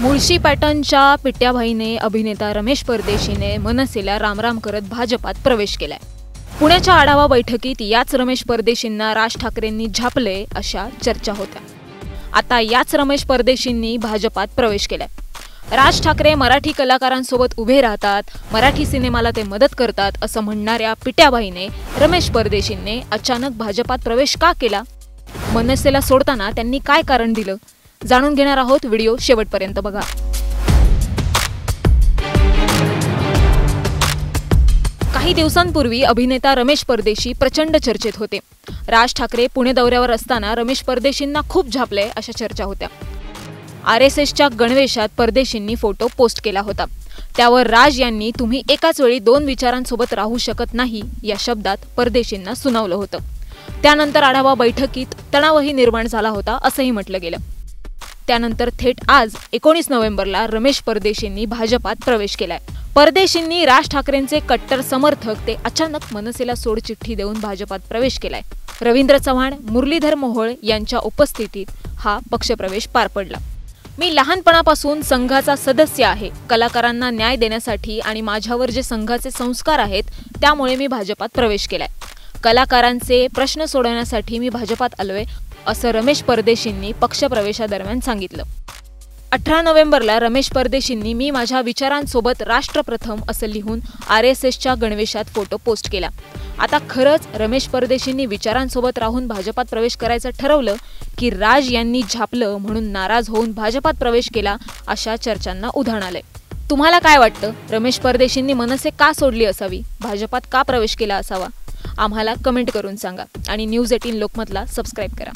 मुळशी पॅटर्नच्या पिट्याबाईने अभिनेता रमेश परदेशीने मनसेला रामराम करत भाजपात प्रवेश केलाय। पुण्याच्या आढावा बैठकीत याच रमेश परदेशींना राज ठाकरेंनी झापले अशा चर्चा होत्या। आता याच रमेश परदेशींनी भाजपात प्रवेश केलाय। राज ठाकरे मराठी कलाकारांसोबत उभे राहतात, मराठी सिनेमाला ते मदत करतात असं म्हणणाऱ्या पिट्याबाईने रमेश परदेशींनी अचानक भाजपात प्रवेश का केला? मनसेला सोडताना त्यांनी काय कारण दिलं? जाणून घेणार आहोत, व्हिडिओ शेवटपर्यंत बघा। काही दिवसांपूर्वी अभिनेता रमेश परदेशी प्रचंड चर्चेत होते। राज ठाकरे पुणे दौऱ्यावर असताना रमेश परदेशींना खूप झापले अशा चर्चा होत्या। RSSच्या गणवेशात परदेशींनी फोटो पोस्ट केला होता। त्यावर राज यांनी तुम्ही एकाच वेळी दोन विचारांसोबत राहू शकत नाही या शब्दात परदेशींना सुनावलं होतं। त्यानंतर आढावा बैठकीत तणावही निर्माण झाला होता असंही म्हटलं गेलं। त्यानंतर थेट आज 19 नोव्हेंबरला रमेश परदेशींनी भाजपात प्रवेश केलाय। परदेशींनी राज ठाकरेंचे कट्टर समर्थक ते अचानक मनसेला सोडचिठ्ठी देऊन भाजपात प्रवेश केलाय। रवींद्र चव्हाण, मुरलीधर मोहोळ यांच्या उपस्थितीत हा पक्षप्रवेश पार पडला। मी लहानपणापासून संघाचा सदस्य आहे। कलाकारांना न्याय देण्यासाठी आणि माझ्यावर जे संघाचे संस्कार आहेत त्यामुळे मी भाजपात प्रवेश केलाय। कलाकारांचे प्रश्न सोडवण्यासाठी मी भाजपात आलोय असं रमेश परदेशींनी पक्षप्रवेशादरम्यान सांगितलं। 18 नोव्हेंबरला रमेश परदेशींनी मी माझ्या विचारांसोबत राष्ट्रप्रथम असं लिहून RSSच्या गणवेशात फोटो पोस्ट केला। आता खरंच रमेश परदेशींनी विचारांसोबत राहून भाजपात प्रवेश करायचं ठरवलं की राज यांनी झापलं म्हणून नाराज होऊन भाजपात प्रवेश केला अशा चर्चांना उधाण आलंय। तुम्हाला काय वाटतं? रमेश परदेशींनी मनसे का सोडली असावी? भाजपात का प्रवेश केला असावा? आम्हाला कमेंट करून सांगा आणि न्यूज 18 लोकमतला सबस्क्राईब करा।